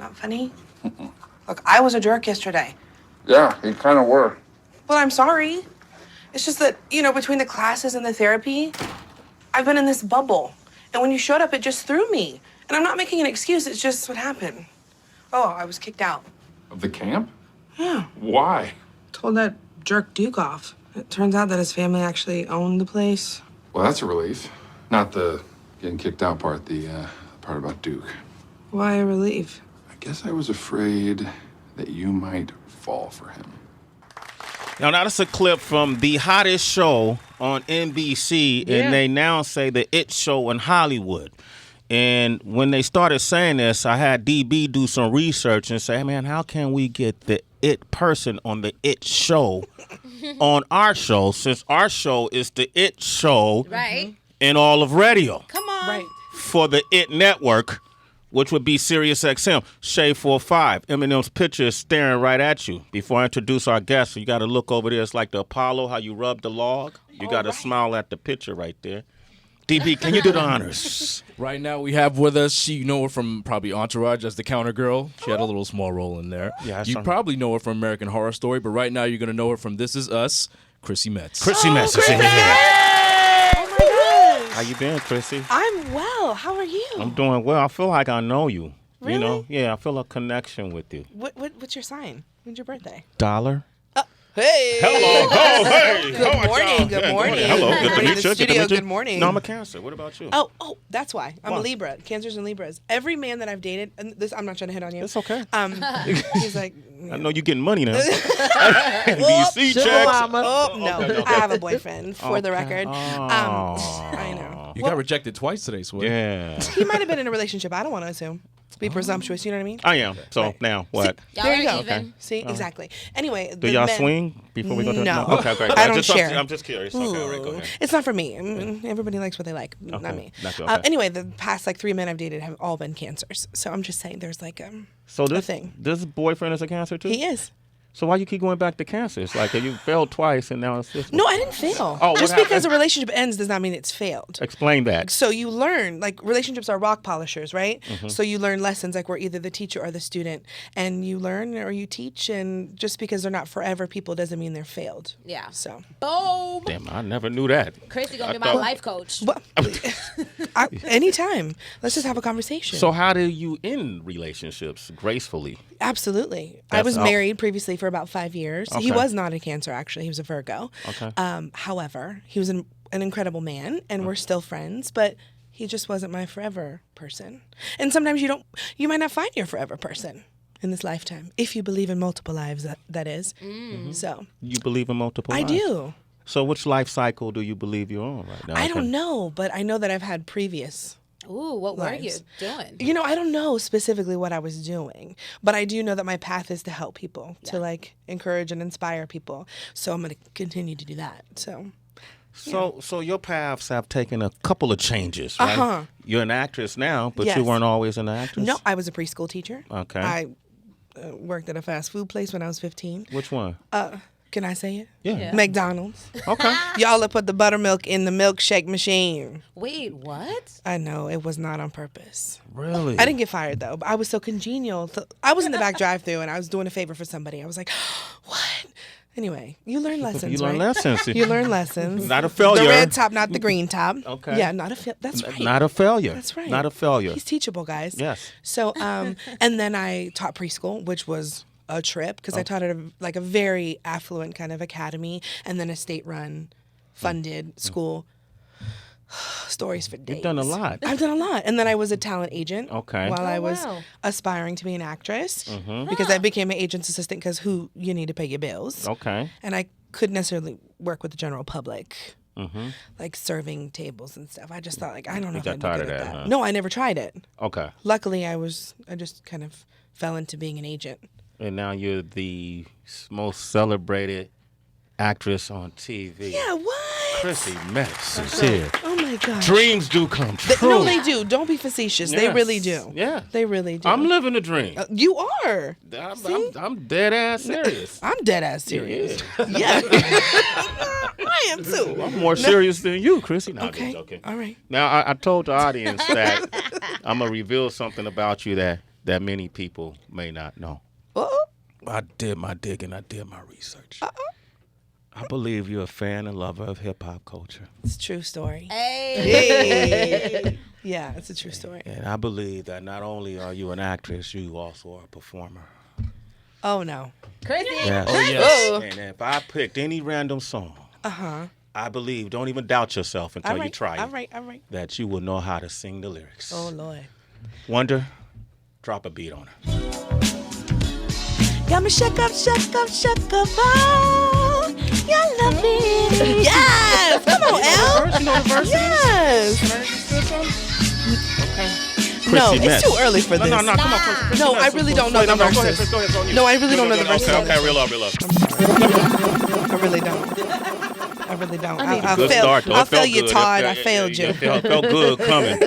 Not funny? Look, I was a jerk yesterday. Yeah, you kind of were. Well, I'm sorry. It's just that, between the classes and the therapy, I've been in this bubble. And when you showed up, it just threw me. And I'm not making an excuse. It's just what happened. Oh, I was kicked out. Of the camp? Yeah. Why? Told that jerk Duke off. It turns out that his family actually owned the place. Well, that's a relief. Not the getting kicked out part, the part about Duke. Why a relief? I guess I was afraid that you might fall for him. Now, that's a clip from the hottest show on NBC, and they now say the It Show in Hollywood. And when they started saying this, I had DB do some research and say, hey, man, how can we get the It person on the It Show on our show, since our show is the It Show in all of radio? Come on. Right. For the It Network, which would be Sirius XM. Shade 45. Eminem's picture is staring right at you. Before I introduce our guest, you got to look over there. It's like the Apollo, how you rub the log. You got to smile at the picture right there. DB, can you do the honors? Right now we have with us, you know her from probably Entourage as the counter girl. She had a little small role in there. Yeah, you probably know her from American Horror Story, but right now you're going to know her from This Is Us, Chrissy Metz. Chrissy Metz is in here. Oh, my gosh. How you been, Chrissy? I'm well. How are you? I'm doing well. I feel like I know you. Really? You know? Yeah, I feel a connection with you. What's your sign? When's your birthday? Dollar? Hey. Hello. Oh, hey. Good morning. Good morning. Hello. Good to Everybody in meet the you. studio, good morning. No, I'm a Cancer. What about you? Oh, that's why. I'm Why? a Libra. Cancers and Libras. Every man that I've dated, and this, I'm not trying to hit on you. It's okay. He's like, I know you're getting money now. DC checks. oh, no. Okay. I have a boyfriend, for the record. Oh. I know. You got rejected twice today, Sweat. Yeah. He might have been in a relationship. I don't want to assume. Be presumptuous, you know what I mean? I am. So now what? Y'all There are you go. even. Okay. See, exactly. Anyway, Do y'all swing before we go to No. Okay, great. I don't share. I'm just curious. Okay, all right, go ahead. It's not for me. Everybody likes what they like, not me. Not you, okay. Anyway, the past 3 men I've dated have all been cancers. So I'm just saying there's So a thing. this boyfriend is a Cancer too? He is. So why you keep going back to Cancer? It's like you failed twice and now it's this. No, I didn't fail. Oh, what just because happened? a relationship ends does not mean it's failed. Explain that. So you learn, relationships are rock polishers, right? Mm-hmm. So you learn lessons, we're either the teacher or the student. And you learn or you teach, and just because they're not forever people doesn't mean they're failed. Yeah. So. Boom. Damn, I never knew that. Chrissy gonna I be my thought- life coach. Well, anytime. Let's just have a conversation. So how do you end relationships gracefully? Absolutely. I That's was all- married previously for about 5 years. He Okay. was not a Cancer, actually. He was a Virgo. Okay. However, he was an incredible man, and we're still friends, but he just wasn't my forever person. And sometimes you might not find your forever person in this lifetime, if you believe in multiple lives, that is. So You believe in multiple I lives? do. So which life cycle do you believe you're on right now? I don't know, but I know that I've had previous. Ooh, what were you Lives. doing? I don't know specifically what I was doing, but I do know that my path is to help people, to encourage and inspire people. So I'm going to continue to do that. So your paths have taken a couple of changes, right? Uh-huh. You're an actress now, but Yes. you weren't always an actress? No, I was a preschool teacher. Okay. I worked at a fast food place when I was 15. Which one? Can I say it? Yeah. McDonald's. Okay. Y'all have put the buttermilk in the milkshake machine. Wait, what? I know, it was not on purpose. Really? I didn't get fired, though. But I was so congenial. I was in the back drive-thru, and I was doing a favor for somebody. I was like, what? Anyway, you learn lessons, You learn right? lessons. You learn lessons. Not a failure. The red top, not the green top. Okay. Yeah, not a failure. That's right. Not a failure. That's right. Not a failure. He's teachable, guys. Yes. So, and then I taught preschool, which was a trip because I taught at a very affluent kind of academy, and then a state-run, funded school. Stories for days. You've done a lot. I've done a lot. And then I was a talent agent Okay. while I was wow. aspiring to be an actress Mm-hmm. because I became an agent's assistant because you need to pay your bills. Okay. And I couldn't necessarily work with the general public, Mm-hmm. like serving tables and stuff. I just thought, I don't know if got I'd be tired good of at that, that. huh? No, I never tried it. Okay. Luckily, I just kind of fell into being an agent. And now you're the most celebrated actress on TV. Yeah, what? Chrissy Metz is here. Oh my gosh. Dreams do come true. No, they do. Don't be facetious. They Yes. really do. Yeah. They really do. I'm living the dream. You are. I'm dead ass serious. I'm dead ass serious. Yeah. I am too. I'm more serious than you, Chrissy. No, I'm Okay. just joking. All right. Now, I told the audience that I'm going to reveal something about you that that many people may not know. Oh, I did my digging. I did my research. I believe you're a fan and lover of hip-hop culture. it's a true story. Hey. Yeah, it's a true story. And I believe that not only are you an actress, you also are a performer. Oh, no. Chrissy. Yes. Oh, yes. And if I picked any random song, I believe, don't even doubt yourself until you try it, All right. that you will know how to sing the lyrics. Oh, Lord. Wonder, drop a beat on her. Got me shook up, oh, you love me. Yes! Come on, El. You know the verse? Yes! Can I just do something? Okay. No, Chrissy Metz. it's too early for this. No, come on. Chrissy No, Metz. I really don't know the Go ahead, verses. go ahead, it's on you. No, I really don't know the verses. Okay, real love. I really don't. I Good failed. start, though. I It felt failed you, good. Todd. I failed you. It felt good coming.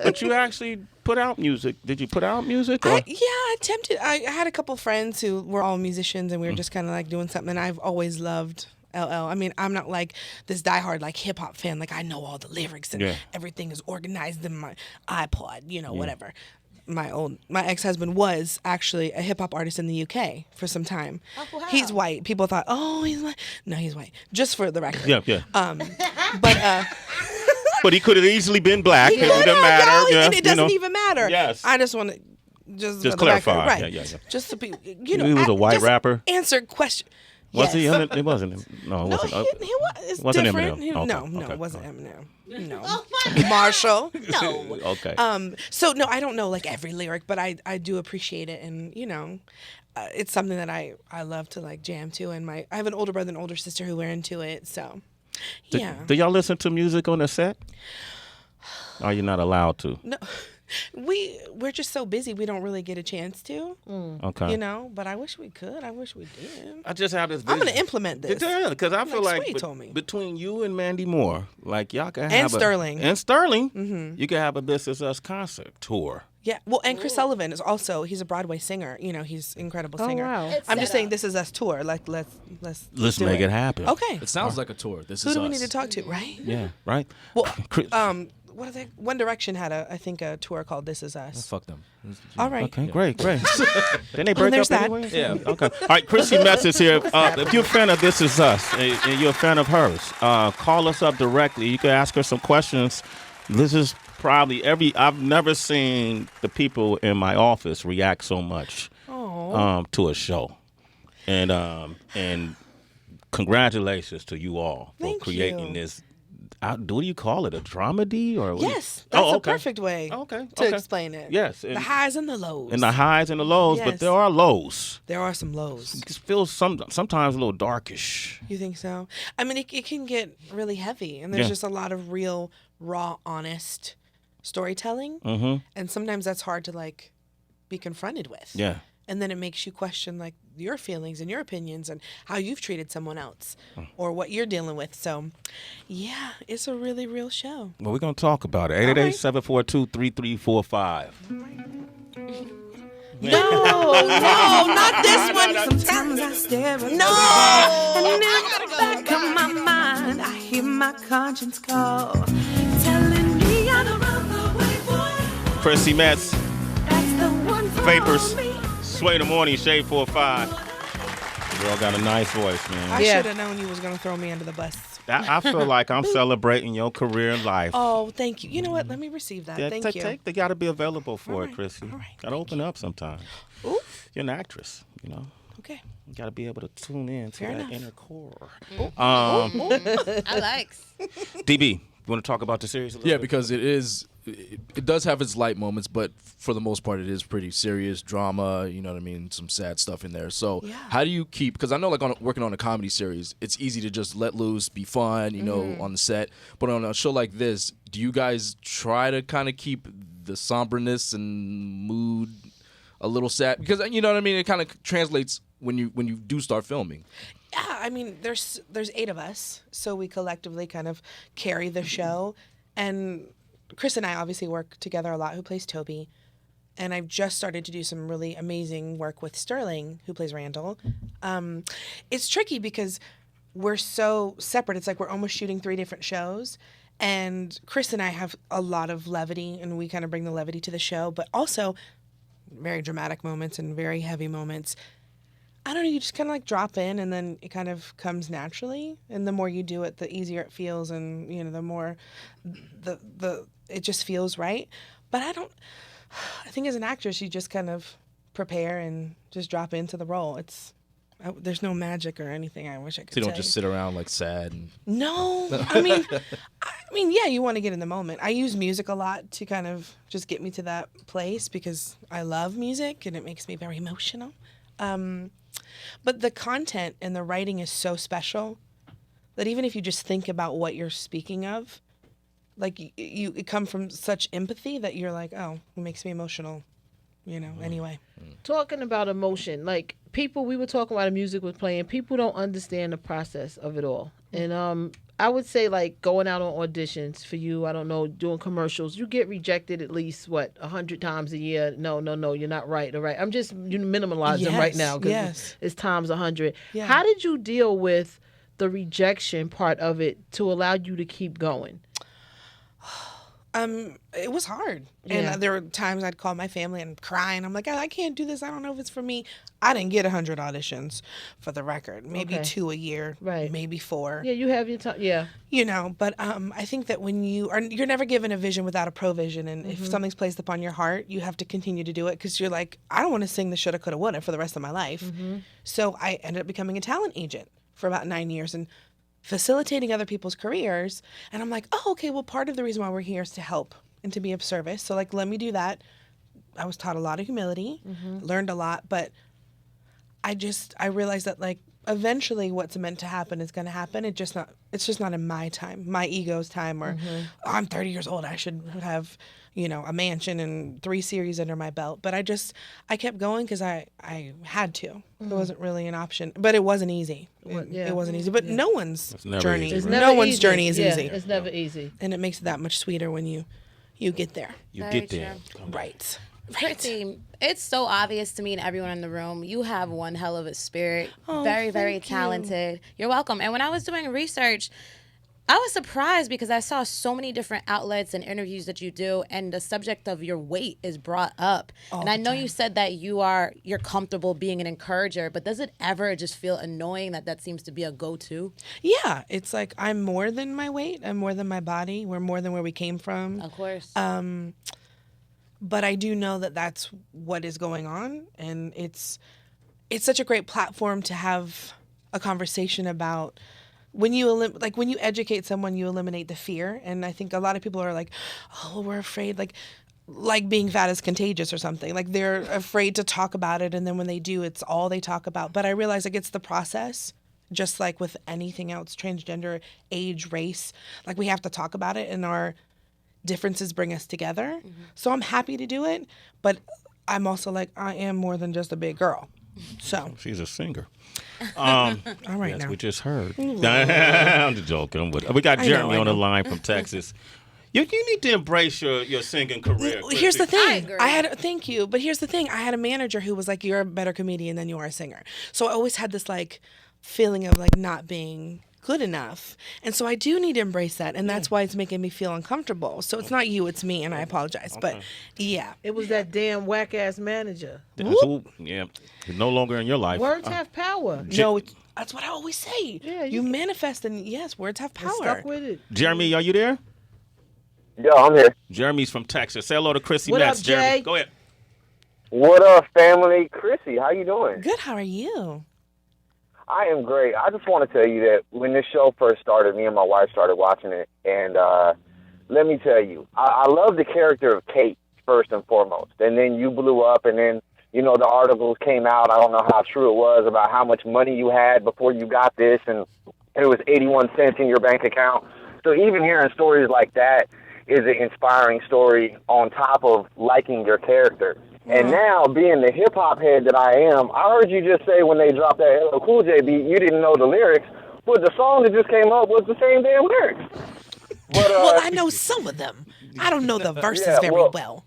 But you actually put out music. Did you put out music? Or? I attempted. I had a couple friends who were all musicians, and we were just kind of like doing something. And I've always loved LL. I mean, I'm not like this diehard like hip hop fan. Like I know all the lyrics and everything is organized in my iPod. Whatever. My ex-husband was actually a hip hop artist in the UK for some time. Oh, wow. He's white. People thought, oh, he's white. No, he's white. Just for the record. Yeah. But But he could have easily been black. It doesn't matter. and it doesn't even matter. Yes. I just want to just for the clarify. record, right? Yeah. Just to be, He was a white just rapper? Answer question. Was he? Yes. It wasn't him. No, it No, wasn't. he was. It's Wasn't different. Eminem. Okay, No, okay, it wasn't Eminem. No. Oh my Marshall. No. Okay. So no, I don't know like every lyric, but I do appreciate it, and it's something that I love to like jam to. And I have an older brother and older sister who were into it, so yeah. Do y'all listen to music on the set? Are you not allowed to? No, we're just so busy we don't really get a chance to. Okay. But I wish we could. I wish we did. I just have this vision. I'm gonna implement this. Yeah, because I feel Like like Sway told me. between you and Mandy Moore, like y'all can have Sterling. you can have a This Is Us concert tour. Yeah, well, and Chris Sullivan is also, he's a Broadway singer. He's an incredible singer. wow. It's I'm set just saying up. This Is Us tour. Like, let's do make it happen. Okay. It sounds like a tour. This Who is do we us. need to talk to, right? Yeah, right? Well, Chris- what are they? One Direction had a tour called This Is Us. Fuck them. All right. Okay, great. Didn't they break there's up that. anyway? Yeah. Okay. All right, Chrissy Metz is here. If you're a fan of This Is Us and you're a fan of hers, call us up directly. You can ask her some questions. This is probably I've never seen the people in my office react so much to a show. And congratulations to you all for Thank creating you. this. What do you call it? A dramedy or Yes, that's okay. a perfect way Okay, to okay. explain it. Yes, The and- highs and the lows. And the highs and the lows, but Yes. there are lows. There are some lows. It feels sometimes a little darkish. You think so? I mean, it can get really heavy, and there's Yeah. just a lot of real, raw, honest storytelling. And sometimes that's hard to like be confronted with. Yeah. And then it makes you question like your feelings and your opinions and how you've treated someone else or what you're dealing with. So, yeah, it's a really real show. Well, we're going to talk about it. 888-742-3345. No, not this one. Sometimes I stare at No. and in the back of my mind, I hear my conscience call, telling me I'm the runaway boy. Chrissy Metz, That's the one for Vapors, me. Sway in the Morning, Shade 45. Girl got a nice voice, man. I Yeah. should have known you was going to throw me under the bus. I feel like I'm celebrating your career in life. Oh, thank you. You know what? Let me receive that. Thank you. They got to be available for All it, right, Chrissy. all right, Got to open up sometimes. Ooh, You're an actress, okay. You got to be able to tune in to Fair that enough. inner core. I likes. DB, you want to talk about the series a little Yeah, bit? because it does have its light moments, but for the most part, it is pretty serious drama. You know what I mean? Some sad stuff in there. So Yeah. how do you keep? Because I know, like working on a comedy series, it's easy to just let loose, be fun, on the set. But on a show like this, do you guys try to kind of keep the somberness and mood a little sad? Because you know what I mean. It kind of translates when you do start filming. Yeah, I mean, there's 8 of us, so we collectively kind of carry the show. And Chris and I obviously work together a lot, who plays Toby. And I've just started to do some really amazing work with Sterling, who plays Randall. It's tricky because we're so separate. It's like we're almost shooting 3 different shows. And Chris and I have a lot of levity, and we kind of bring the levity to the show. But also, very dramatic moments and very heavy moments. I don't know, you just kind of like drop in and then it kind of comes naturally. And the more you do it, the easier it feels. And, you know, the more it just feels right. But I think as an actress, you just kind of prepare and just drop into the role. There's no magic or anything. I wish I could So you don't say. just sit around like sad. No, I mean, yeah, you want to get in the moment. I use music a lot to kind of just get me to that place because I love music and it makes me very emotional. But the content and the writing is so special that even if you just think about what you're speaking of, like it come from such empathy that you're like, oh, it makes me emotional, you know, anyway. Talking about emotion, like we were talking about the music was playing, people don't understand the process of it all. And I would say like going out on auditions for you, I don't know, doing commercials, you get rejected at least 100 times a year. No, you're not right. All right. I'm just minimalizing right now because it's times 100. Yeah. How did you deal with the rejection part of it to allow you to keep going? It was hard. And there were times I'd call my family and cry and I'm like, I can't do this. I don't know if it's for me. I didn't get 100 auditions for the record. Maybe 2 a year. Right. Maybe 4. Yeah, you have your time. Yeah. You know, but I think that when you're never given a vision without a provision. And if something's placed upon your heart, you have to continue to do it because you're like, I don't want to sing the shoulda, coulda, woulda for the rest of my life. So I ended up becoming a talent agent for about 9 years and facilitating other people's careers. And I'm like, oh, okay, well, part of the reason why we're here is to help and to be of service. So, like, let me do that. I was taught a lot of humility, learned a lot, but I realized that, like, eventually what's meant to happen is going to happen. It's just not in my time, my ego's time, or I'm 30 years old, I should have, you know, a mansion and 3 series under my belt. But I kept going because I had to. It wasn't really an option, but it wasn't easy. It wasn't easy. But no one's journey, journey is easy. It's never easy, and it makes it that much sweeter when you get there. You get there, right? Chrissy, it's so obvious to me and everyone in the room. You have one hell of a spirit. Very, very talented. You're welcome. And when I was doing research, I was surprised because I saw so many different outlets and interviews that you do, and the subject of your weight is brought up. And I know you said that you're comfortable being an encourager, but does it ever just feel annoying that seems to be a go-to? Yeah, it's like I'm more than my weight. I'm more than my body. We're more than where we came from. Of course. But I do know that that's what is going on, and it's such a great platform to have a conversation about. When you educate someone, you eliminate the fear. And I think a lot of people are like, oh, we're afraid, like being fat is contagious or something. Like they're afraid to talk about it. And then when they do, it's all they talk about. But I realize like it's the process, just like with anything else, transgender, age, race, like we have to talk about it and our differences bring us together. So I'm happy to do it. But I'm also like, I am more than just a big girl. So she's a singer. All right, now we just heard. I'm just joking. We got Jeremy on the line from Texas. You need to embrace your singing career. Here's the thing. I agree. Thank you. But here's the thing. I had a manager who was like, you're a better comedian than you are a singer. So I always had this like feeling of like not being good enough. And so I do need to embrace that. And that's why it's making me feel uncomfortable. So it's not you, it's me. And I apologize. But yeah. It was that damn whack-ass manager. Yeah. He's no longer in your life. Words have power. No, that's what I always say. Yeah, you manifest and yes, words have power. Stuck with it. Jeremy, are you there? Yeah, I'm here. Jeremy's from Texas. Say hello to Chrissy What Metz, up, Jeremy. Jay? Go ahead. What up, family? Chrissy, how you doing? Good. How are you? I am great. I just want to tell you that when this show first started, me and my wife started watching it, and let me tell you, I love the character of Kate first and foremost, and then you blew up, and then, you know, the articles came out. I don't know how true it was about how much money you had before you got this, and it was 81 cents in your bank account. So even hearing stories like that is an inspiring story on top of liking your character. And now, being the hip-hop head that I am, I heard you just say when they dropped that LL Cool J beat, you didn't know the lyrics, but the song that just came up was the same damn lyrics. But, well, I know some of them. I don't know the verses very well.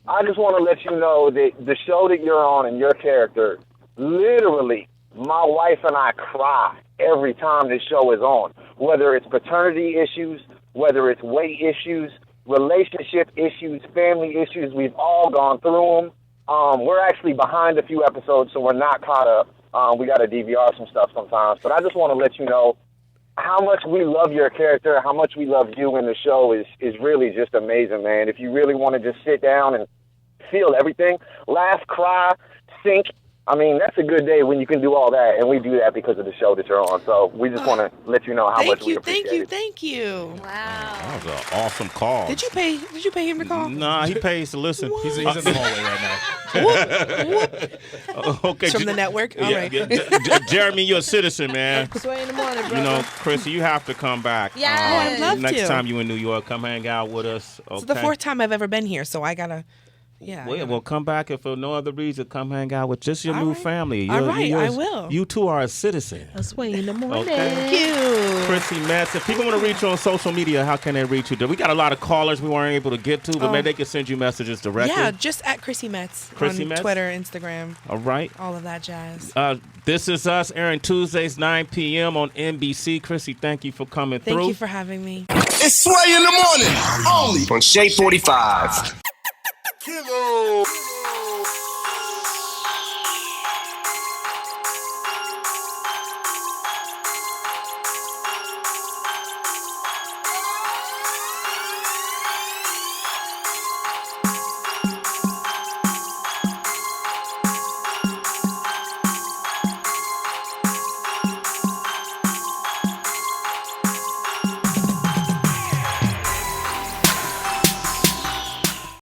I just want to let you know that the show that you're on and your character, literally, my wife and I cry every time this show is on, whether it's paternity issues, whether it's weight issues, relationship issues, family issues. We've all gone through them. We're actually behind a few episodes, so we're not caught up. We got to DVR some stuff sometimes. But I just want to let you know how much we love your character, how much we love you in the show is really just amazing, man. If you really want to just sit down and feel everything, laugh, cry, sink, I mean, that's a good day when you can do all that, and we do that because of the show that you're on. So we just want to let you know how much we appreciate it. Thank you. Wow. That was an awesome call. Did you pay him to call? Nah, he pays to listen. He's in the hallway right now. Okay, It's from the network? All right. Jeremy, you're a citizen, man. Sway in the morning, brother. You know, Chrissy, you have to come back. Yes. I'd love Next to. time you in New York, come hang out with us. Okay? It's the 4th time I've ever been here, so I gotta. Yeah. Well, come back if for no other reason. Come hang out with just your All new right. family. All right, I will. You two are a citizen. A sway in the morning. Okay. Thank you. Chrissy Metz. If people want to reach you on social media, how can they reach you? We got a lot of callers we weren't able to get to, but maybe they can send you messages directly. Yeah, just at Chrissy Metz Chrissy on Metz? Twitter, Instagram, All right. all of that jazz. This is us, airing Tuesdays, 9 p.m. on NBC. Chrissy, thank you for coming Thank through. you for having me. It's Sway in the morning, only on Shade 45. Kilo.